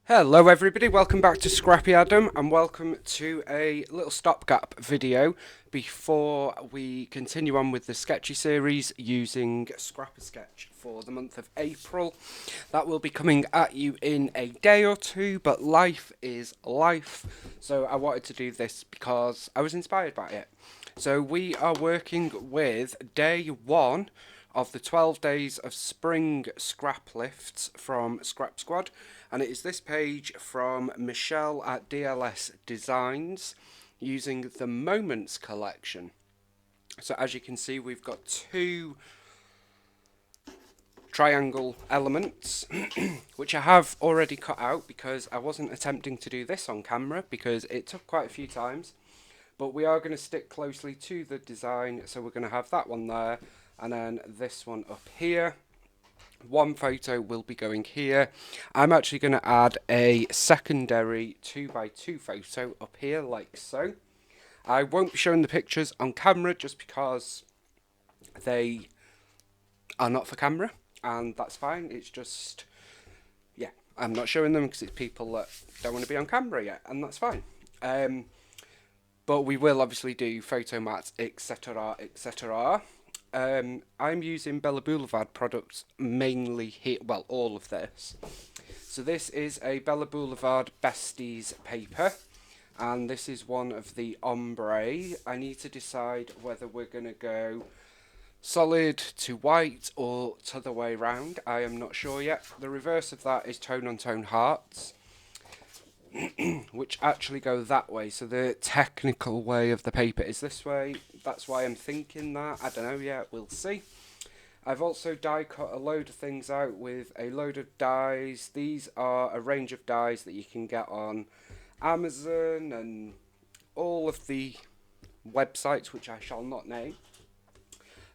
Hello everybody, welcome back to Scrappy Adam and welcome to a little stopgap video before we continue on with the sketchy series using Scrap-A-Sketch for the month of April. That will be coming at you in a day or two, but life is life, so I wanted to do this because I was inspired by it. So we are working with day one of the 12 days of spring scrap lifts from Scrap Squad, and it is this page from Michelle at DLS Designs using the Moments collection. So as you can see, we've got two triangle elements which I have already cut out because I wasn't attempting to do this on camera because it took quite a few times, but we are going to stick closely to the design. So we're going to have that one there and then this one up here. One photo will be going here. I'm actually going to add a secondary 2x2 photo up here like so. I won't be showing the pictures on camera just because they are not for camera, and that's fine. It's just, yeah, I'm not showing them because it's people that don't want to be on camera yet, and that's fine. But we will obviously do photo mats, etc., etc. I'm using Bella Boulevard products mainly here, well, all of this. So this is a Bella Boulevard Besties paper, and this is one of the ombre. I need to decide whether we're going to go solid to white or to the way round. I am not sure yet. The reverse of that is tone on tone hearts, which actually go that way. So the technical way of the paper is this way. That's why I'm thinking that. I don't know yet. We'll see. I've also die cut a load of things out with a load of dies. These are a range of dies that you can get on Amazon and all of the websites, which I shall not name.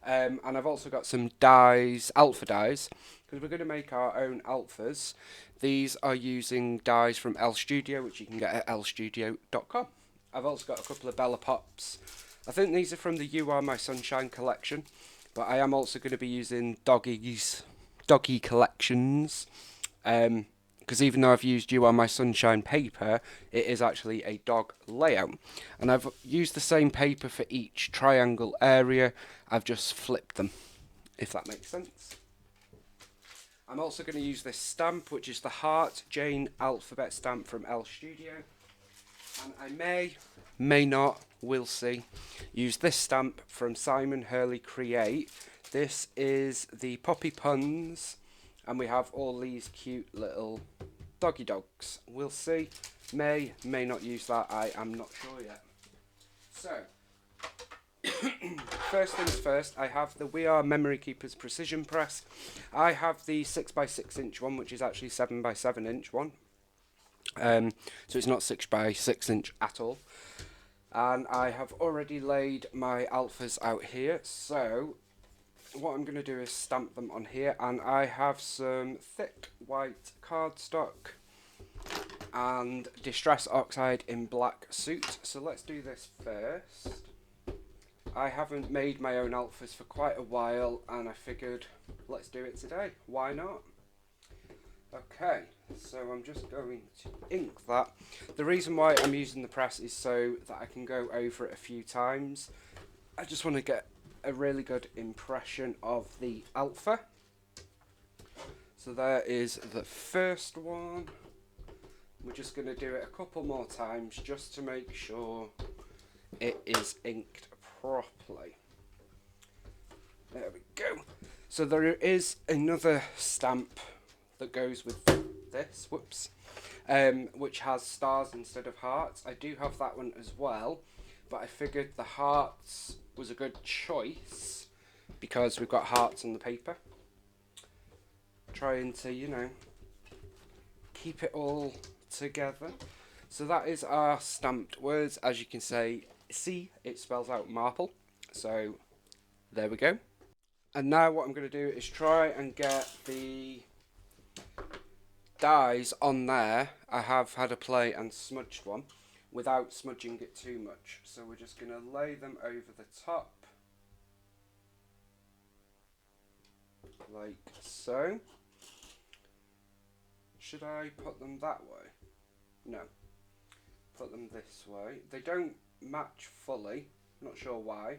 And I've also got some dies, alpha dies, because we're going to make our own alphas. These are using dies from L Studio, which you can get at lstudio.com. I've also got a couple of Bella Pops. I think these are from the You Are My Sunshine collection, but I am also going to be using doggy collections. Because even though I've used You Are My Sunshine paper, it is actually a dog layout. And I've used the same paper for each triangle area. I've just flipped them, if that makes sense. I'm also going to use this stamp, which is the Heart Jane alphabet stamp from L Studio. And I may not, we'll see, use this stamp from Simon Hurley Create. This is the Poppy Puns, and we have all these cute little doggy dogs. We'll see. May not use that. I am not sure yet. So, first things first, I have the We Are Memory Keepers Precision Press. I have the 6x6 inch one, which is actually 7x7 inch one. So it's not 6x6 inch at all. And I have already laid my alphas out here. So what I'm going to do is stamp them on here, and I have some thick white cardstock and Distress Oxide in black suit. So let's do this first. I haven't made my own alphas for quite a while, and I figured let's do it today. Why not? Okay, so I'm just going to ink that. The reason why I'm using the press is so that I can go over it a few times. I just want to get a really good impression of the alpha. So there is the first one. We're just going to do it a couple more times just to make sure it is inked properly. There we go. So there is another stamp that goes with this, which has stars instead of hearts. I do have that one as well, but I figured the hearts was a good choice because we've got hearts on the paper. Trying to, you know, keep it all together. So that is our stamped words. As you can see, it spells out marple. So there we go. And now what I'm going to do is try and get the dies on there. I have had a play and smudged one without smudging it too much. So we're just going to lay them over the top like so. Should I put them that way? No. Put them this way. They don't match fully. Not sure why.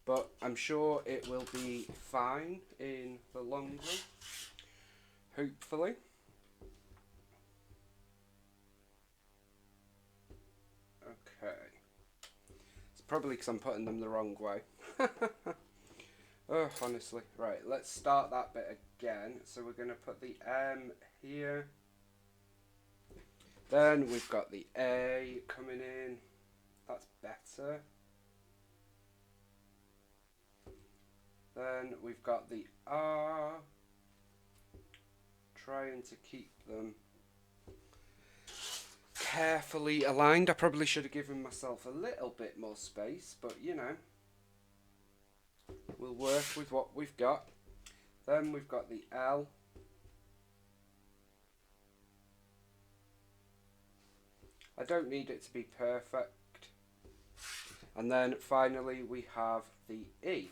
But I'm sure it will be fine in the long run. Hopefully. Okay. It's probably because I'm putting them the wrong way. Oh, honestly. Right, let's start that bit again. So we're going to put the M here. Then we've got the A coming in. That's better. Then we've got the R. Trying to keep them carefully aligned. I probably should have given myself a little bit more space, but you know, we'll work with what we've got. Then we've got the L. I don't need it to be perfect. And then finally we have the E.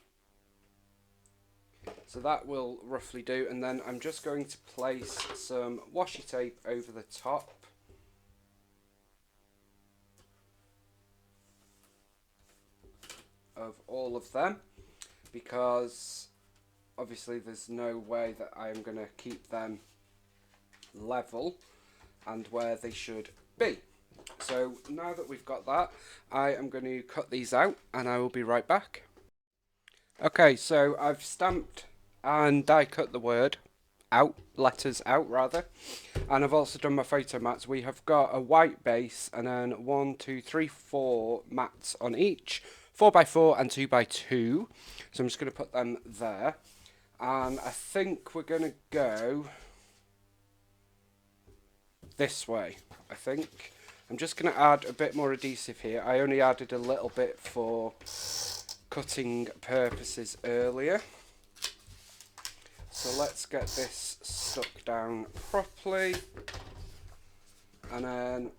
So that will roughly do, and then I'm just going to place some washi tape over the top. Of all of them, because obviously there's no way that I am going to keep them level and where they should be. So now that we've got that, I am going to cut these out and I will be right back. Okay, so I've stamped and die cut the word out, letters out rather, and I've also done my photo mats. We have got a white base and then 1, 2, 3, 4 mats on each, 4x4 and 2x2. So I'm just going to put them there, and I think we're going to go this way. I think I'm just going to add a bit more adhesive here. I only added a little bit for cutting purposes earlier. So let's get this stuck down properly, and then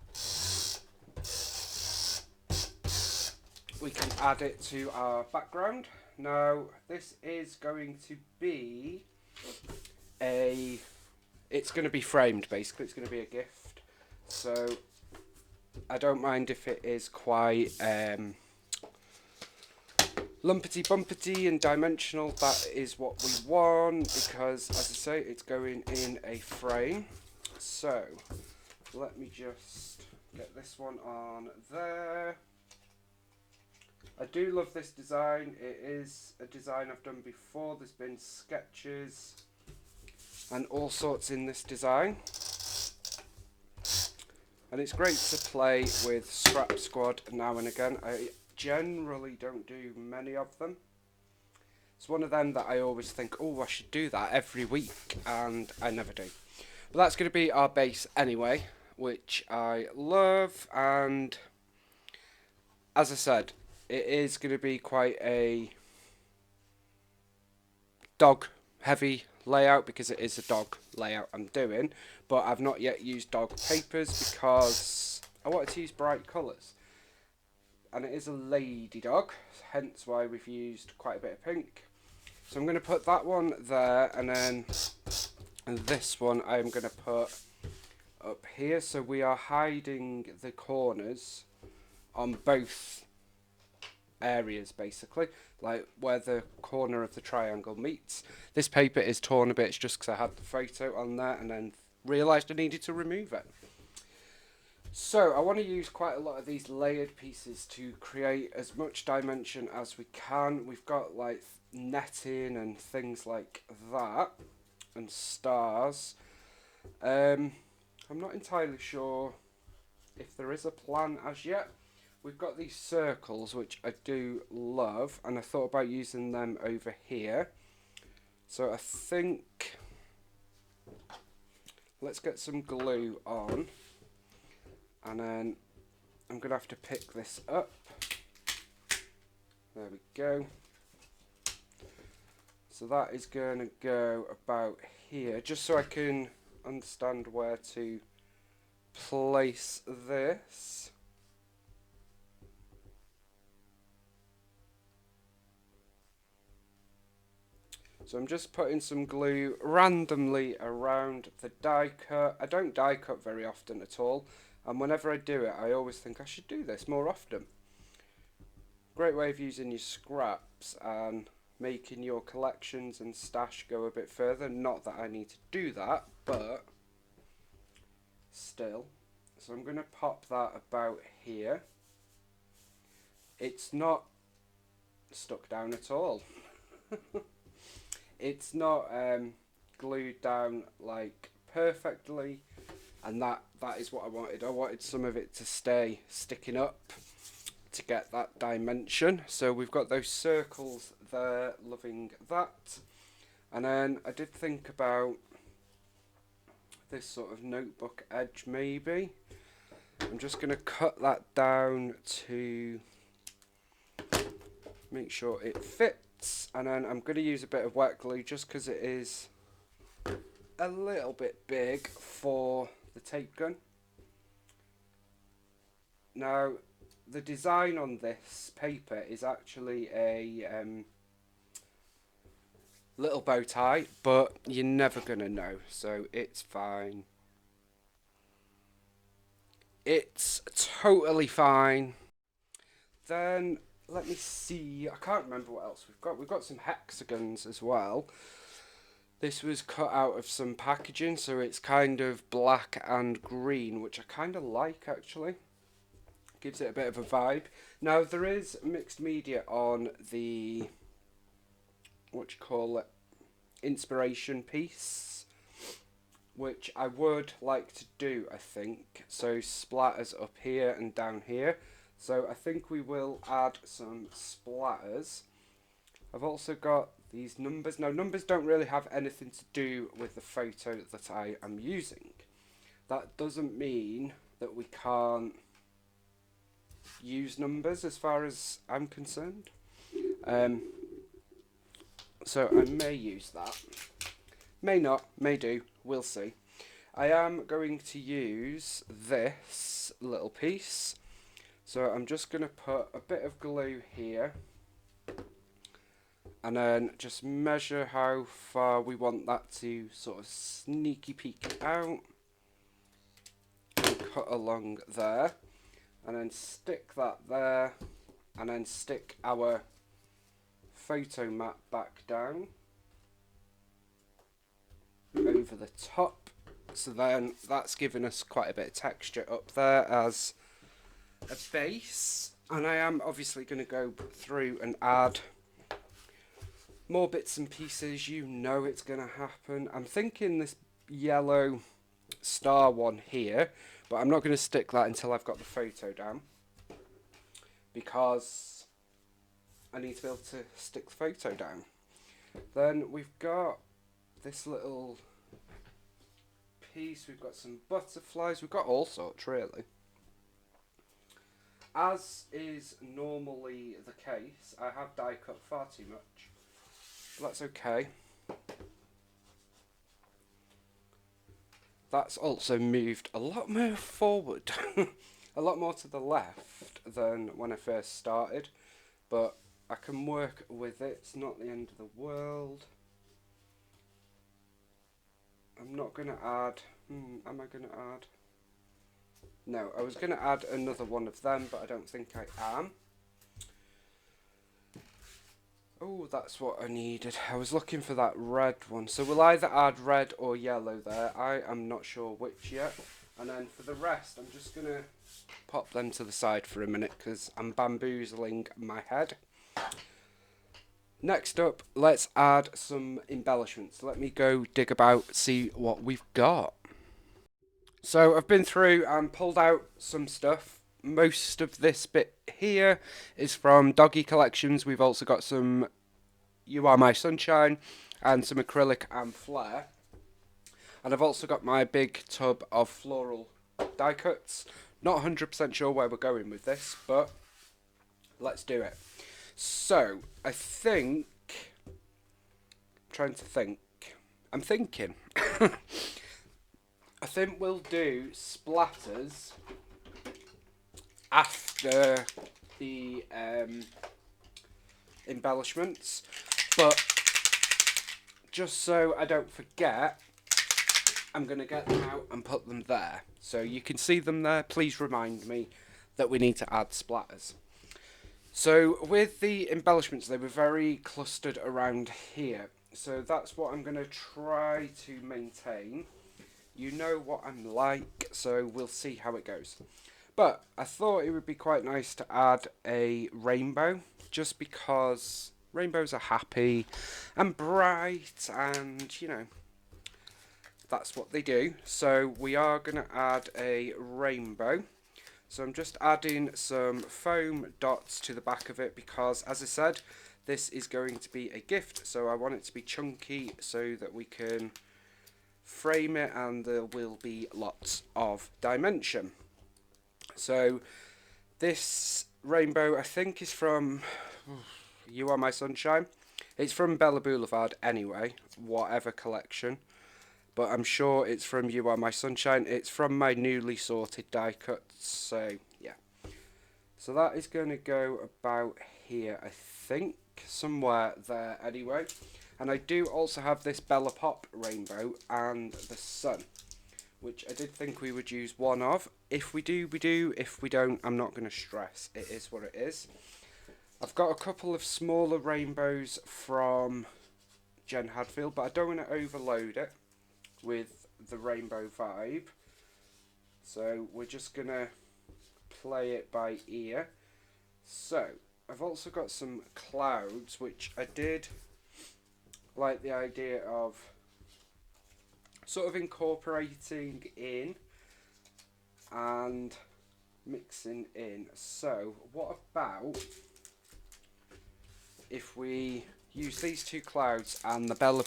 we can add it to our background. Now this is going to be it's going to be framed basically, it's going to be a gift. So I don't mind if it is quite lumpety bumpety and dimensional. That is what we want, because as I say, it's going in a frame. So let me just get this one on there. I do love this design. It is a design I've done before. There's been sketches and all sorts in this design, and it's great to play with Scrap Squad now and again. I generally don't do many of them. It's one of them that I always think, oh, I should do that every week, and I never do. But that's going to be our base anyway, which I love, and as I said, it is going to be quite a dog heavy layout, because it is a dog layout I'm doing, but I've not yet used dog papers because I wanted to use bright colours. And it is a lady dog, hence why we've used quite a bit of pink. So I'm going to put that one there, and then this one I'm going to put up here. So we are hiding the corners on both areas basically, like where the corner of the triangle meets. This paper is torn a bit, it's just because I had the photo on there and then realised I needed to remove it. So I want to use quite a lot of these layered pieces to create as much dimension as we can. We've got like netting and things like that, and stars. I'm not entirely sure if there is a plan as yet. We've got these circles, which I do love, and I thought about using them over here. So I think let's get some glue on, and then I'm going to have to pick this up. There we go. So that is going to go about here, just so I can understand where to place this. So I'm just putting some glue randomly around the die cut. I don't die cut very often at all, and whenever I do it I always think I should do this more often. Great way of using your scraps and making your collections and stash go a bit further. Not that I need to do that, but still. So I'm going to pop that about here. It's not stuck down at all. It's not glued down like perfectly, and that is what I wanted. I wanted some of it to stay sticking up to get that dimension. So we've got those circles there, loving that. And then I did think about this sort of notebook edge maybe. I'm just going to cut that down to make sure it fits, and then I'm going to use a bit of wet glue just because it is a little bit big for the tape gun. Now the design on this paper is actually a little bow tie, but you're never going to know, so it's fine. It's totally fine. Then let me see, I can't remember what else we've got. We've got some hexagons as well. This was cut out of some packaging, so it's kind of black and green, which I kind of like actually. Gives it a bit of a vibe. Now there is mixed media on the, inspiration piece, which I would like to do, I think. So splatters up here and down here. So I think we will add some splatters. I've also got these numbers. Now numbers don't really have anything to do with the photo that I am using. That doesn't mean that we can't use numbers as far as I'm concerned. So I may use that. May not, may do, we'll see. I am going to use this little piece. So I'm just going to put a bit of glue here and then just measure how far we want that to sort of sneaky peek out and cut along there, and then stick that there, and then stick our photo mat back down over the top. So then that's given us quite a bit of texture up there as a base, and I am obviously going to go through and add more bits and pieces. You know it's going to happen. I'm thinking this yellow star one here, but I'm not going to stick that until I've got the photo down, because I need to be able to stick the photo down. Then we've got this little piece, we've got some butterflies, we've got all sorts really. As is normally the case, I have die cut far too much, but that's okay. That's also moved a lot more forward, a lot more to the left than when I first started, but I can work with it, it's not the end of the world. I'm not going to add, am I going to add? No, I was going to add another one of them, but I don't think I am. Oh, that's what I needed. I was looking for that red one. So we'll either add red or yellow there. I am not sure which yet. And then for the rest, I'm just going to pop them to the side for a minute because I'm bamboozling my head. Next up, let's add some embellishments. Let me go dig about, see what we've got. So I've been through and pulled out some stuff. Most of this bit here is from Doggy Collections. We've also got some You Are My Sunshine and some acrylic and flare. And I've also got my big tub of floral die cuts. Not 100% sure where we're going with this, but let's do it. So, I think, I'm thinking, I think we'll do splatters after the embellishments, but just so I don't forget, I'm going to get them out and put them there. So you can see them there. Please remind me that we need to add splatters. So with the embellishments, they were very clustered around here. So that's what I'm going to try to maintain. You know what I'm like, so we'll see how it goes. But I thought it would be quite nice to add a rainbow, just because rainbows are happy and bright, and you know, that's what they do. So we are going to add a rainbow. So I'm just adding some foam dots to the back of it because, as I said, this is going to be a gift. So I want it to be chunky so that we can frame it and there will be lots of dimension. So this rainbow, I think, is from You Are My Sunshine. It's from Bella Boulevard anyway, whatever collection. But I'm sure it's from You Are My Sunshine. It's from my newly sorted die cuts. So, yeah. So that is going to go about here, I think. Somewhere there anyway. And I do also have this Bella Pop rainbow and the sun, which I did think we would use one of. If we do, we do. If we don't, I'm not going to stress. It is what it is. I've got a couple of smaller rainbows from Jen Hadfield, but I don't want to overload it with the rainbow vibe. So we're just going to play it by ear. So I've also got some clouds, which I did like the idea of sort of incorporating in and mixing in. So what about if we use these two clouds and the Bella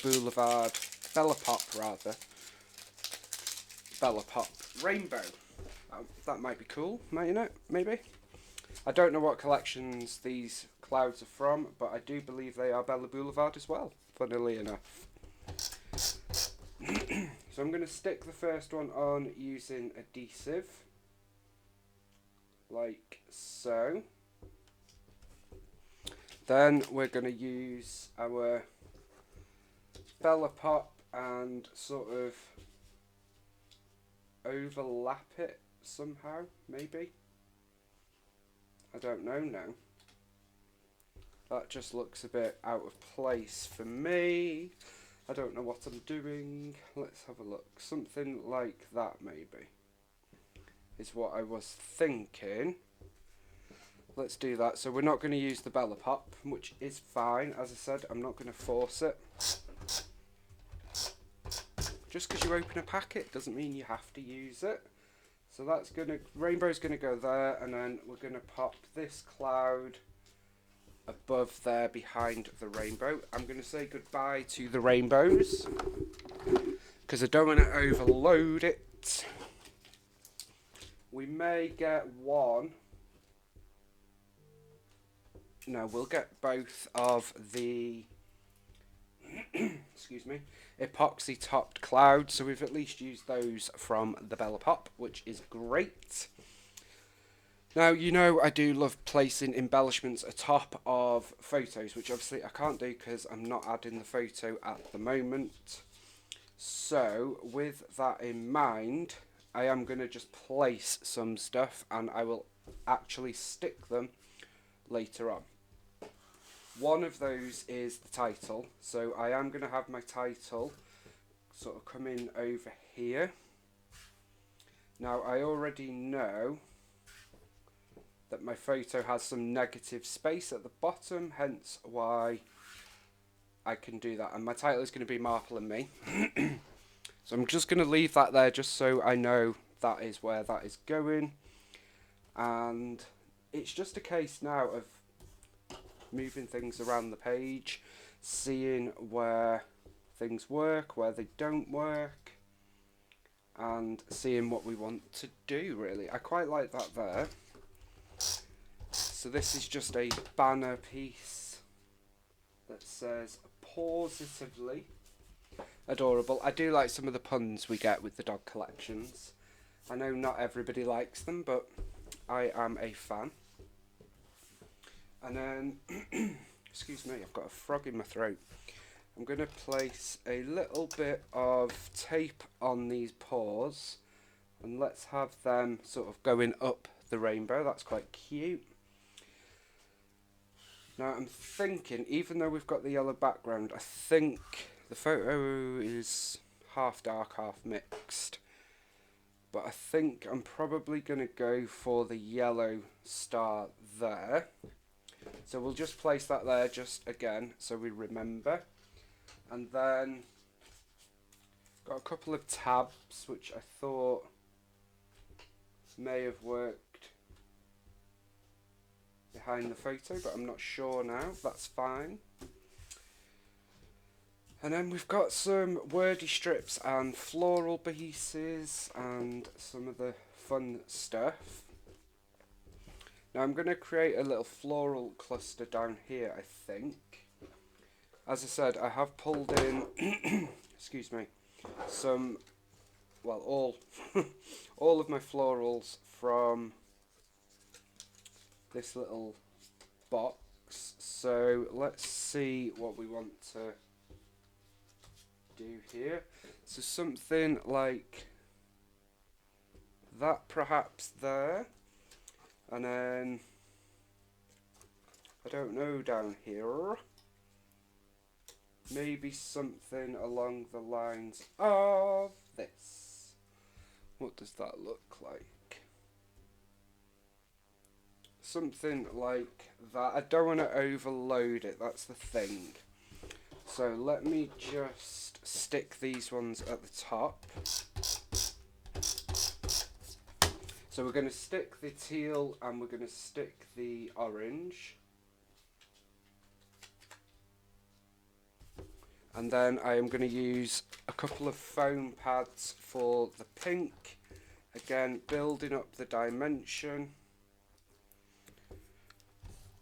Pop rainbow? That might be cool, mightn't it? Maybe. I don't know what collections these clouds are from, but I do believe they are Bella Boulevard as well, funnily enough. So I'm going to stick the first one on using adhesive, like so. Then we're going to use our Bella Pop and sort of overlap it somehow, maybe. I don't know now. That just looks a bit out of place for me. I don't know what I'm doing. Let's have a look. Something like that maybe is what I was thinking. Let's do that. So we're not going to use the Bella Pop, which is fine. As I said, I'm not going to force it. Just because you open a packet doesn't mean you have to use it. So that's going to, rainbow's going to go there, and then we're going to pop this cloud above there behind the rainbow. I'm going to say goodbye to the rainbows because I don't want to overload it. We may get one. No, we'll get both of the excuse me, epoxy topped clouds, so we've at least used those from the Bella Pop, which is great. Now, you know I do love placing embellishments atop of photos, which obviously I can't do because I'm not adding the photo at the moment. So, with that in mind, I am going to just place some stuff and I will actually stick them later on. One of those is the title, so I am going to have my title sort of come in over here. Now, I already know that my photo has some negative space at the bottom, hence why I can do that. And my title is going to be Marple and Me. So I'm just going to leave that there just so I know that is where that is going. And it's just a case now of moving things around the page, seeing where things work, where they don't work, and seeing what we want to do, really. I quite like that there. So this is just a banner piece that says positively adorable. I do like some of the puns we get with the dog collections. I know not everybody likes them, but I am a fan. And then, excuse me, I've got a frog in my throat. I'm going to place a little bit of tape on these paws, and let's have them sort of going up the rainbow. That's quite cute. Now I'm thinking, even though we've got the yellow background, I think the photo is half dark, half mixed. But I think I'm probably going to go for the yellow star there. So we'll just place that there just again so we remember. And then got a couple of tabs which I thought may have worked behind the photo, but I'm not sure now. That's fine. And then we've got some wordy strips and floral pieces and some of the fun stuff. Now I'm going to create a little floral cluster down here, I think. As I said, I have pulled in, excuse me, some, well, all of my florals from this little box. So let's see what we want to do here. So something like that perhaps there, and then I don't know, down here maybe something along the lines of this. What does that look like? Something like that. I don't want to overload it, that's the thing. So let me just stick these ones at the top. So we're going to stick the teal and we're going to stick the orange. And then I am going to use a couple of foam pads for the pink. Again, building up the dimension.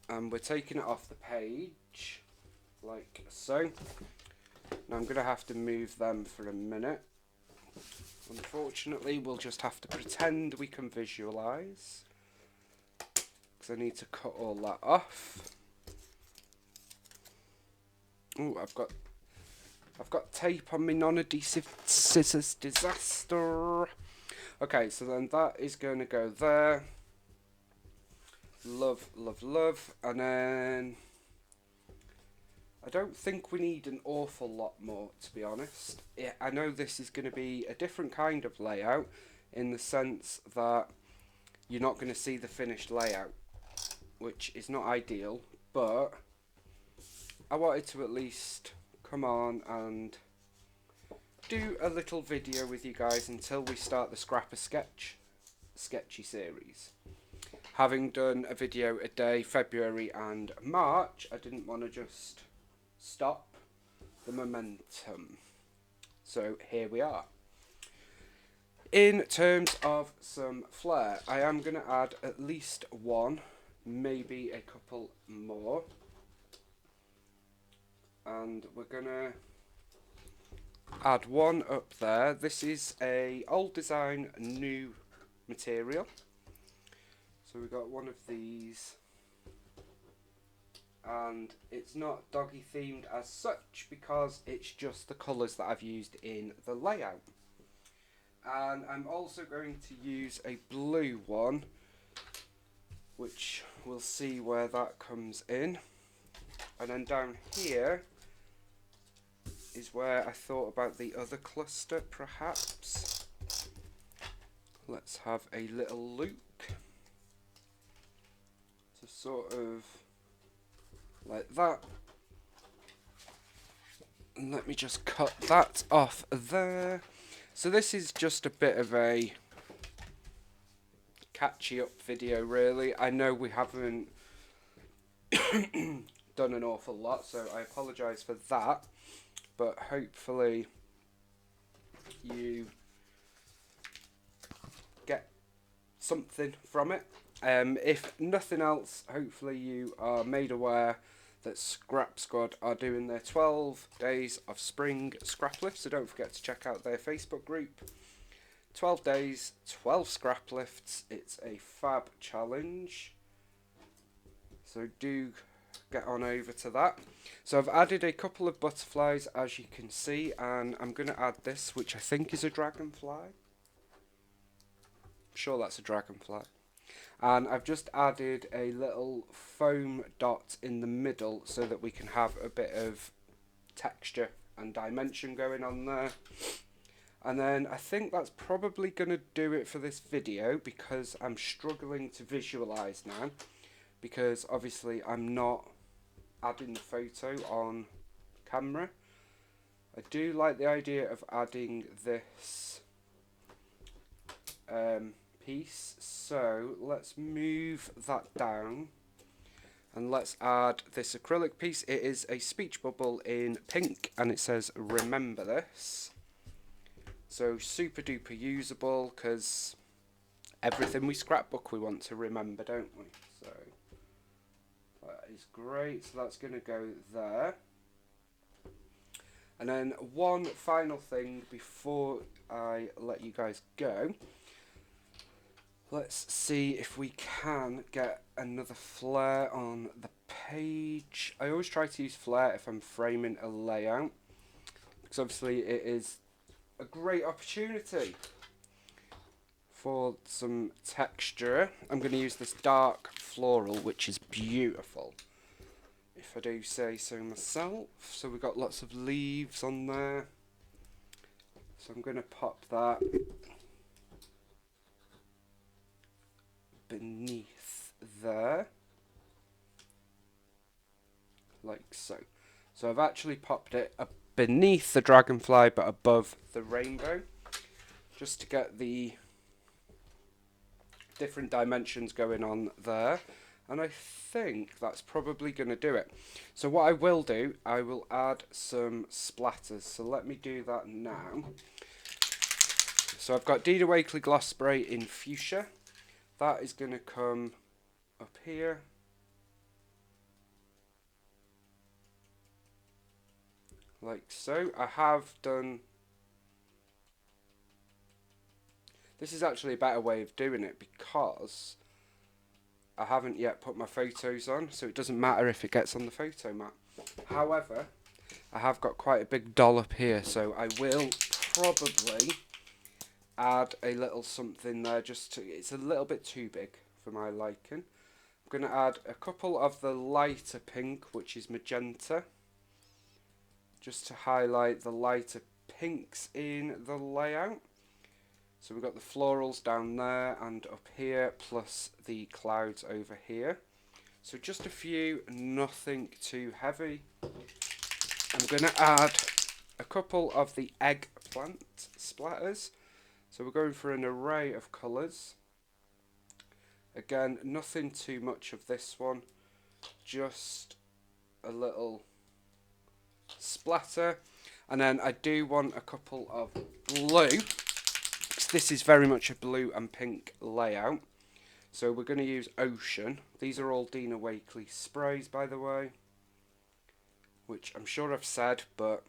And we're taking it off the page, like so. Now I'm going to have to move them for a minute. Unfortunately, we'll just have to pretend we can visualise, because I need to cut all that off. Oh, I've got tape on my non-adhesive scissors. Disaster. Okay, so then that is going to go there. Love, love, love. And then I don't think we need an awful lot more, to be honest. Yeah, I know this is going to be a different kind of layout in the sense that you're not going to see the finished layout, which is not ideal, but I wanted to at least come on and do a little video with you guys until we start the sketchy series. Having done a video a day, February and March, I didn't want to just stop the momentum. So here we are. In terms of some flair, I am going to add at least one, maybe a couple more. And we're going to add one up there. This is a old design, new material. So we've got one of these, and it's not doggy themed as such because it's just the colours that I've used in the layout. And I'm also going to use a blue one, which we'll see where that comes in. And then down here is where I thought about the other cluster perhaps. Let's have a little look. So sort of like that. And let me just cut that off there. So this is just a bit of a catchy up video really. I know we haven't done an awful lot, so I apologise for that, but hopefully you get something from it. If nothing else, hopefully you are made aware that Scrap Squad are doing their 12 days of spring scrap lifts, so don't forget to check out their Facebook group. 12 days, 12 scrap lifts. It's a fab challenge, so do get on over to that. So I've added a couple of butterflies, as you can see, and I'm going to add this, which I think is a dragonfly. I'm sure that's a dragonfly. And I've just added a little foam dot in the middle so that we can have a bit of texture and dimension going on there. And then I think that's probably going to do it for this video, because I'm struggling to visualize now, because obviously I'm not adding the photo on camera. I do like the idea of adding this piece, so let's move that down and let's add this acrylic piece. It is a speech bubble in pink and it says remember this, so super duper usable, because everything we scrapbook we want to remember, don't we? So that is great, so that's going to go there. And then one final thing before I let you guys go, let's see if we can get another flare on the page. I always try to use flare if I'm framing a layout, because obviously it is a great opportunity for some texture. I'm going to use this dark floral, which is beautiful, if I do say so myself. So we've got lots of leaves on there, so I'm going to pop that beneath there, like so. So I've actually popped it beneath the dragonfly but above the rainbow, just to get the different dimensions going on there. And I think that's probably going to do it. So what I will do, I will add some splatters. So let me do that now. So I've got Dina Wakley Gloss Spray in Fuchsia. That is going to come up here. Like so. I have done... This is actually a better way of doing it, because I haven't yet put my photos on, so it doesn't matter if it gets on the photo mat. However, I have got quite a big dollop here, so I will probably add a little something there, just to, it's a little bit too big for my liking. I'm going to add a couple of the lighter pink, which is magenta, just to highlight the lighter pinks in the layout. So we've got the florals down there and up here, plus the clouds over here. So just a few, nothing too heavy. I'm going to add a couple of the eggplant splatters. So we're going for an array of colours. Again, nothing too much of this one, just a little splatter. And then I do want a couple of blue, because this is very much a blue and pink layout. So we're going to use Ocean. These are all Dina Wakley sprays, by the way, which I'm sure I've said, but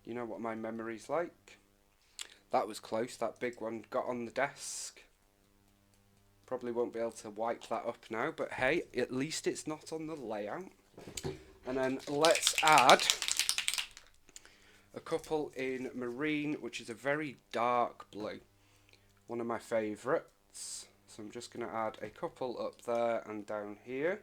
you know what my memory's like. That was close, that big one got on the desk. Probably won't be able to wipe that up now, but hey, at least it's not on the layout. And then let's add a couple in Marine, which is a very dark blue. One of my favourites. So I'm just going to add a couple up there and down here.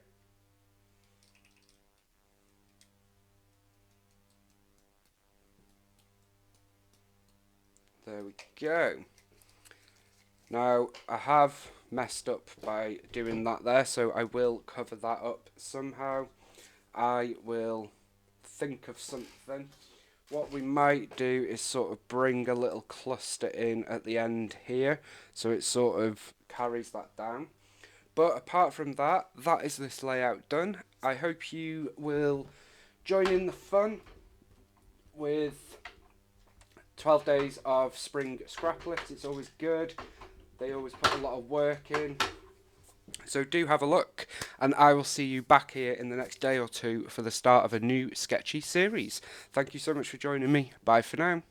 There we go. Now, I have messed up by doing that there, so I will cover that up somehow. I will think of something. What we might do is sort of bring a little cluster in at the end here, so it sort of carries that down. But apart from that, that is this layout done. I hope you will join in the fun with 12 days of spring scrap lift. It's always good. They always put a lot of work in. So do have a look, and I will see you back here in the next day or two for the start of a new sketchy series. Thank you so much for joining me. Bye for now.